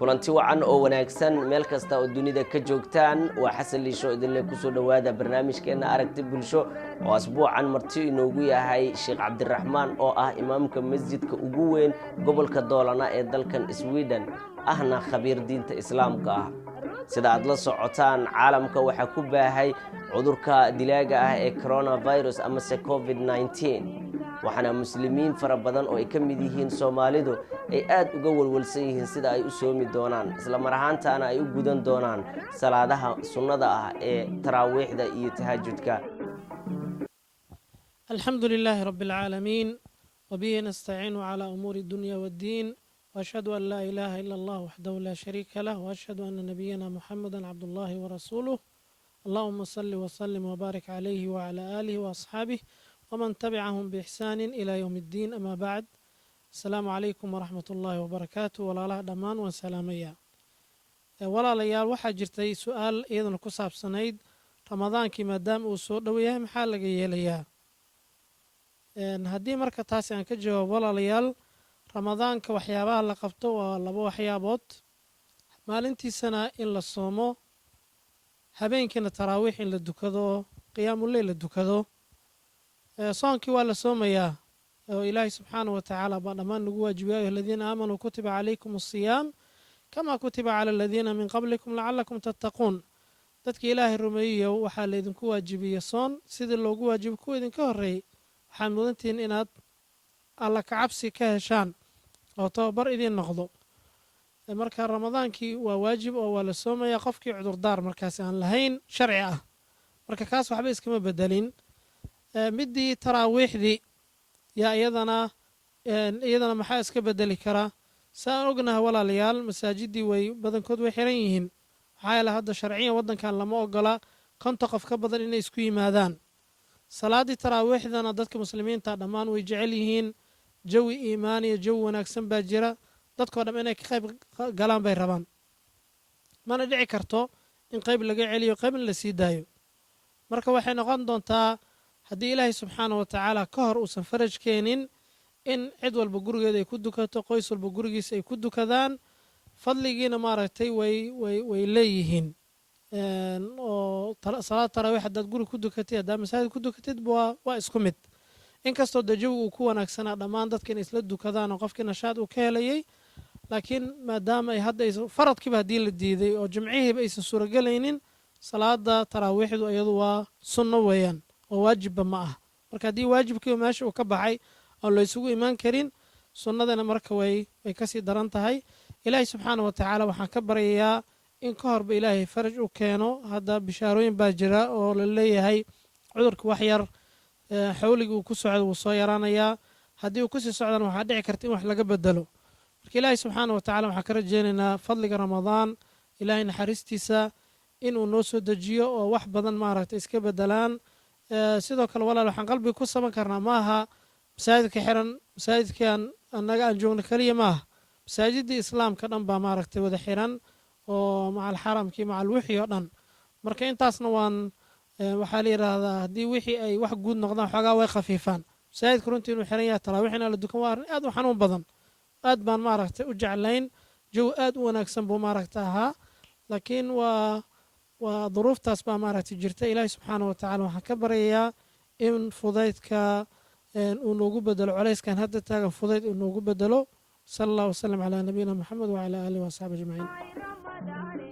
kulanti wacan oo wanaagsan meel kasta oo dunida ka joogtaan waa xasan liisho idinle kusoo dhowaada barnaamijkeena aragti bulsho oo asbuucan marti inoogu yahay sheekh cabdiraxmaan oo ah imaamka masjidka ugu weyn gobolka doolana ee dalkan Sweden ahna khabiir diinta islaamka ah. sida aad la socotaan caalamka waxaa ku baahay cudurka dilaaga ah ee coronavirus ama covid-19 waxaana muslimiin fara badan oo ay ka mid yihiin Soomaalidu ay aad uga walwalsan yihiin sida ay u soomi doonaan isla mar ahaantaana ay u gudan doonaan salaadaha sunnada ah ee taraawiixda iyo tahajjudka. Alhamdulillahi rabbil alamin wa bihi nasta'inu ala umuri dunya wad din wa ashhadu an la ilaha illa Allah wahdahu la sharika lahu wa ashhadu anna nabiyyana Muhammadan abdullahi wa rasuluhu. Allahumma salli wa sallim wa barik alayhi wa ala alihi wa ashabihi ومن تبعهم بإحسان إلى يوم الدين أما بعد. السلام عليكم ورحمة الله وبركاته ولا لا دمان وسلامية ولا ليال waxaa jirtay su'aal iyadana ku saabsanayd ramadaankii maadaama uu soo dhoweeyay maxaa laga yeelayaa haddii marka taasi aan ka jawaabo walaalayaal ramadaanka waxyaabaha la qabto waa laba waxyaabood maalintiisana in la soomo habeenkiina taraawiix in la dukado qiyaamul leyl la dukado صانكي ولا سوميا إلهي سبحانه وتعالى بعد ما نقول جبايه الذين آمنوا كتب عليكم الصيام كما كتب على الذين من قبلكم لعلكم تتقون تذكي إلهي الرمية وحال إذن كوا جبية صان سيد اللو قوا جب كوا إذن كهري حامدونتين إناد الله كعبسي كهشان أو توبر إذن نغضو مركا رمضان كي وواجب أو ولا سوميا قفكي عذر دار مركاسي عن لهين شرعه مركا كاس وحبيس كما بدلين midii taraawiixdii yaa iyadana maxaa iska bedeli karaa saan ognahay walaalayaal masaajidii way badankood way xiran yihiin maxaa yeele hadda sharciyan waddankan lama ogola konta qof ka badan inay isku yimaadaan salaadii taraawiixdana dadka muslimiinta dhammaan way jecel yihiin jawi iimaan iyo jawi wanaagsan baa jira dadkoo dham inay ka qayb galaan bay rabaan mana dhici karto in qayb laga celiyo qaybna la sii daayo marka waxay noqon doontaa haddii ilaahay subxaana wa tacaala ka hor uusan faraj keenin in cid walba gurigeeda ay ku dukato qoys walba gurigiisa ay ku dukadaan fadligiina maaragtay way leeyihiin oo salaad taraawiix haddaad guri ku dukatid haddaad masaajid ku dukatid waa isku mid inkastoo dee jawiga uu ku wanaagsanaa dhammaan dadka inay isla dukadaan oo qofkii nashaad uu ka helayay laakiin maadaama ay hadda faradkiiba haddii la diiday oo jimcihiiba aysan suuragelaynin salaada taraawiixdu iyadu waa sunno weeyaan oo waajibba ma ah marka haddii waajibkii meesha uu ka baxay oo la isugu imaan karin sunnadana marka way kasii daran tahay ilaahay subxaana wa tacaala waxaan ka baryayaa in ka horba ilaahay faraj u keeno hadda bishaarooyin baa jira oo la leeyahay cudurka wax yar xawligii uu ku socdo wuu soo yaraanayaa haddii uu kusii socdana waxaa dhici karta in wax laga bedelo marka ilaahay subxaana wa tacala waxaan ka rajaynaynaa fadliga ramadaan ilaahay naxariistiisa inuu noo soo dejiyo oo wax badan maaragtay iska bedelaan sidoo kale walaal waxaan qalbiga ku saban karnaa maaha masaajidka xiran masaajidkan annaga aan joogno kaliya maaha masaajidii islaamka dhan baa maaragtay wada xiran oo macal xaramkii macal wixii oo dhan marka intaasna waan waxaa la yidhaahdaa haddii wixii ay wax guud noqdaan xoogaa way khafiifaan masaajidka runtii inuu xiran yahay taraawiix inaa la dukan waa arrin aad u xanuun badan aad baan maaragtay u jeclayn jawi aad u wanaagsan buu maaragta ahaa laakiin waa duruuftaas baa maaragtay jirta ilaahay subxaana wa tacala waxaan ka baryayaa in fudaydka uu noogu bedelo colayskan hadda taagan fudayd uu noogu bedelo sala allahu wasalam calaa nabiyina maxamed wacalaa aalihi waasxaabi ajmaciin